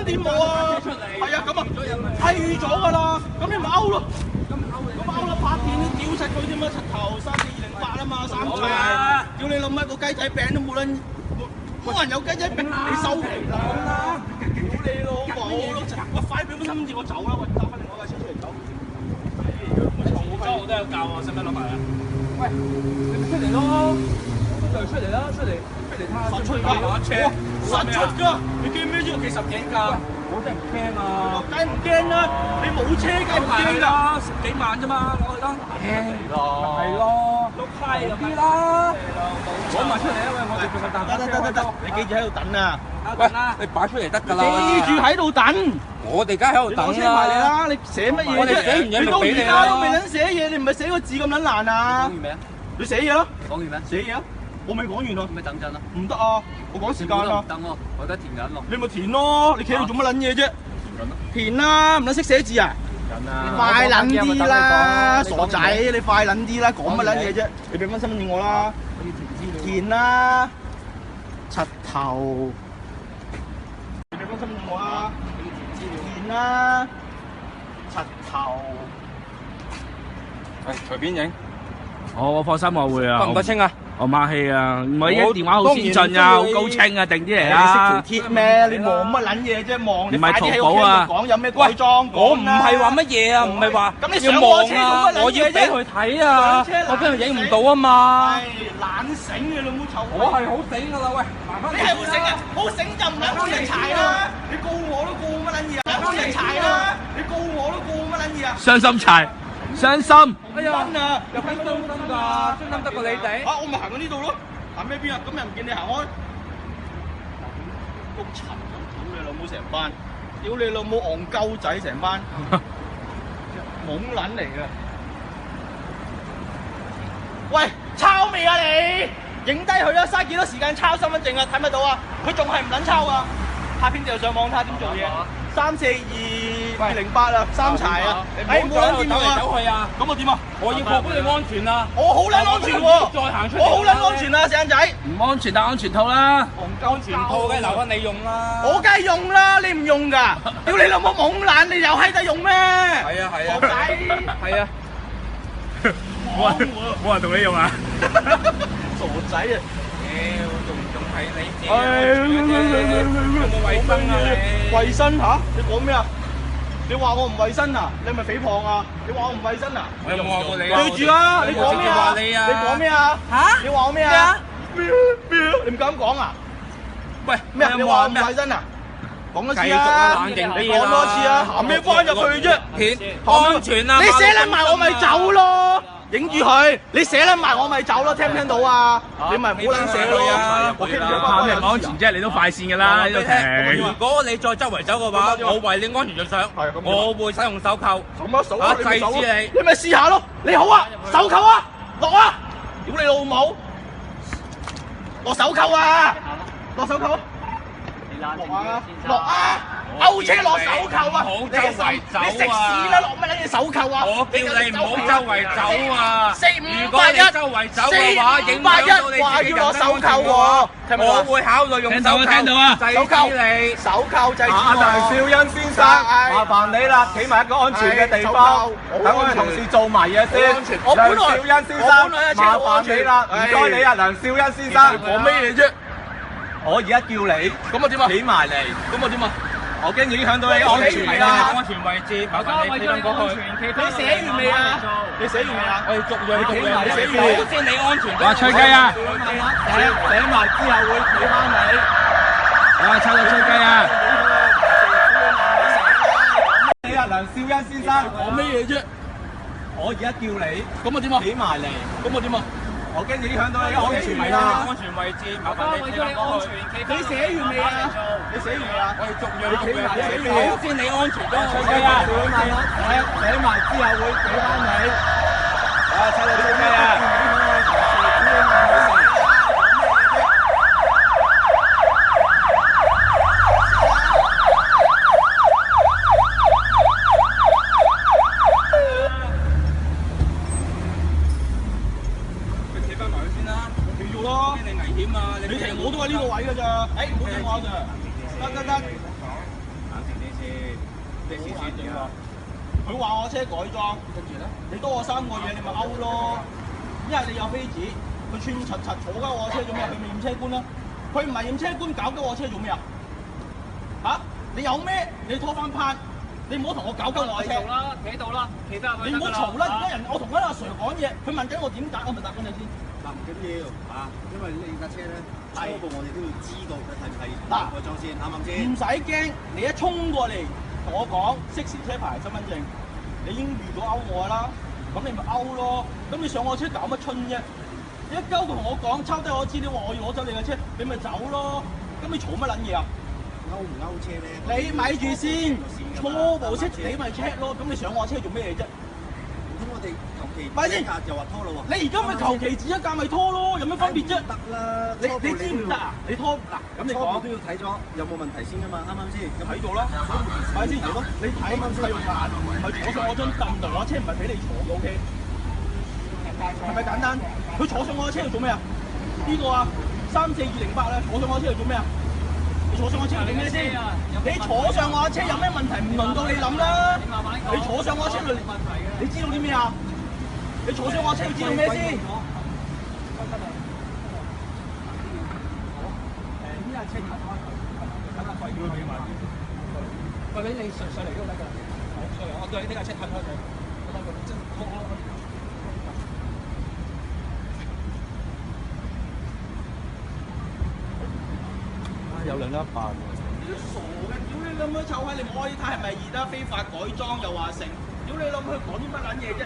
掂我啊！係啊，咁啊，批咗㗎啦，咁你咪勾咯，咁勾啦，拍片屌柒佢添嘛，柒頭34208啊嘛，三仔啊！屌你老乜個雞仔餅都冇撚，冇人有雞仔餅，你收皮啦！屌你老母！喂，快俾分字我走啦！喂，搭翻另外架車出嚟走。我都有教啊，使唔使攞埋啊？喂，你咪出嚟咯，就出嚟啦，出嚟睇下。實出㗎，實出㗎，你驚咩啫？幾十幾架，我真係唔驚啊！梗係唔驚啦，你冇車梗係唔驚啦，10幾萬啫嘛，攞去啦。係咯，都批啲啦。攞埋出嚟啊！喂，我哋仲係得，你記住喺度等啊！喂，你擺出嚟得㗎啦。記住喺度等。我哋梗係喺度等啦。你攞車牌嚟啦！你寫乜嘢啫？你到而家都未撚寫嘢，你唔係寫個字咁撚難啊？講完未啊？你寫嘢咯。講完咩？寫嘢啊！我未講完啊。咪等陣啦。唔得啊！我講時間啊。等喎，我而家填緊咯。你咪填咯！你企喺度做乜撚嘢啫？填啦！唔撚識寫字啊？快撚啲啦！傻仔，你快撚啲啦！講乜撚嘢啫？你俾翻身份證我啦。填啦！柒頭。你俾翻身份證我啦。填啦！柒頭。係隨便影。我放心，我會啊。夠唔夠清啊？我馬氣啊！唔係啲電話好先進啊，好高清啊，定啲嚟啦。你識條鐵咩？你望乜撚嘢啫？望你快啲喺屋企度講有咩鬼裝？我唔係話乜嘢啊，唔係話咁你要望啊，我要俾佢睇啊，我驚佢影唔到啊嘛。懶醒嘅老母臭！我係好醒㗎啦，喂，你係好醒啊？好醒就唔撚幫人柴啦！你告我都告乜撚嘢啊？幫人柴啦！你告我都告乜撚嘢啊？傷心柴。傷心。哎呀，有分都得㗎，專登得過你哋。啊，我咪行過呢度咯，行咩邊啊？咁又唔見你行開。谷塵咁，屌你老母成班，屌你老母戇鳩仔成班，懵撚嚟嘅。喂，抄未啊你？影低佢啦，嘥幾多時間抄身份證啊？睇唔睇到啊？佢仲係唔撚抄啊？拍片就上網睇下點做嘢。34208啊，三柴啊！哎，冇撚掂啊！走去啊！咁我點啊？我要確保你安全啊！我好撚安全喎！再行出嚟，我好撚安全啊，細仔！唔安全戴安全套啦！安全套梗係留翻你用啦！我梗係用啦，你唔用㗎？屌你老母懵懶，你又閪得用咩？係啊係啊！傻仔！係啊！冇人同你用啊！傻仔啊！仲係你自己有冇衞生啊你？衞生嚇？你講咩啊？你話我唔衞生啊？你係咪肥胖啊？你話我唔衞生啊？我有冇話過你啊？對住啊！你講咩啊？你講咩啊？嚇？你話我咩啊？咩？你唔敢講啊？喂，咩？你話我唔衞生啊？講多次啊！你講多次啊！行咩關入去啫？安全啊！你寫撚埋我咪走咯！影住佢，你寫撚埋我咪走咯，聽唔聽到啊？你咪唔好撚寫咯。我聽唔到怕咩安全啫？你都快線㗎啦，呢度停。如果你再周圍走嘅話，我為你安全着想，我會使用手扣。咁啊，手扣你咪手咯。你咪試下咯。你好啊，手扣啊，落啊！屌你老母，落手扣啊！落手扣。落啊！落啊！勾車落手扣啊！你食屎啦！落乜撚嘢手扣啊？我叫你唔好周圍走啊！4581，如果你周圍走嘅話，影響到你自己人身安全喎。我會考慮用手扣制止你。手扣制止我。梁少恩先生，麻煩你啦，企埋一個安全嘅地方，等我哋同事做埋嘢先。梁少恩先生，麻煩你啦，唔該你啊，梁少恩先生。講咩嘢啫？我而家叫你，咁我點啊？企埋嚟，咁我點啊？我驚影響到你安全啊！安全位置，麻煩你企翻過去。你寫完未啊？你寫完未啊？我哋逐樣逐樣，你寫完未？先你安全。話吹雞啊！寫埋之後會企翻你。啊！抽到吹雞啊！你啊，梁少恩先生，講咩嘢啫？我而家叫你，咁我點啊？企埋嚟，咁我點啊？我驚影響到你安全位啦！安全位置，麻煩你企翻過去。你寫完未啊？你寫完未啊？我哋逐樣逐樣寫完。首先你安全咗我吹雞啊！寫埋之後會俾翻你。啊！抽到吹雞啊！你停我都喺呢個位㗎咋？誒，唔好影我咋？得。咩事先點啊？佢話我車改裝，跟住咧，你多我3個嘢，你咪勾咯。一係你有飛紙，佢串柒柒坐鳩我車做咩？佢咪驗車官咯。佢唔係驗車官，搞鳩我車做咩啊？嚇！你有咩？你拖翻拍，你唔好同我搞鳩我車。做啦，企喺度啦，企得你唔好嘈啦！而家人我同嗰阿 Sir 講嘢，佢問緊我點解，我咪答緊你先。嗱唔緊要啊，因為你架車咧初步我哋都要知道佢係唔係嗱改裝先，啱唔啱先？唔使驚，你一衝過嚟同我講識時車牌身份證，你已經預到勾我啦，咁你咪勾咯。咁你上我車搞乜春啫？你一鳩同我講抄低我資料，我要攞走你嘅車，你咪走咯。咁你嘈乜撚嘢啊？勾唔勾車咧？你咪住先，初步識你咪 check 咯。咁你上我車做咩嘢啫？咁我哋求其咪先一格就話拖啦喎。你而家咪求其指一架咪拖咯，有咩分別啫？得啦，你知唔得啊？你拖嗱，咁你講初步都要睇咗有冇問題先噶嘛，啱唔啱先？咁睇到啦，咪先睇咯。你睇係用眼，唔係坐上我張凳度，我車唔係俾你坐嘅 ，OK？係咪簡單？佢坐上我車度做咩啊？呢個啊，34208咧，坐上我車度做咩啊？你坐上我車度做咩先？你坐上我車有咩問題？唔輪到你諗啦。你坐上我車度，你知道啲咩啊？你坐上我車度知道咩先？呢架車近開佢，等下櫃要俾埋。櫃俾你上嚟都得㗎。好，上嚟，我叫你呢架車褪開佢，褪開佢，即係好。有兩粒飯喎！你都傻嘅，屌你老母臭閪！你摸呢胎係咪而家非法改裝又話成？屌你老母佢講啲乜撚嘢啫？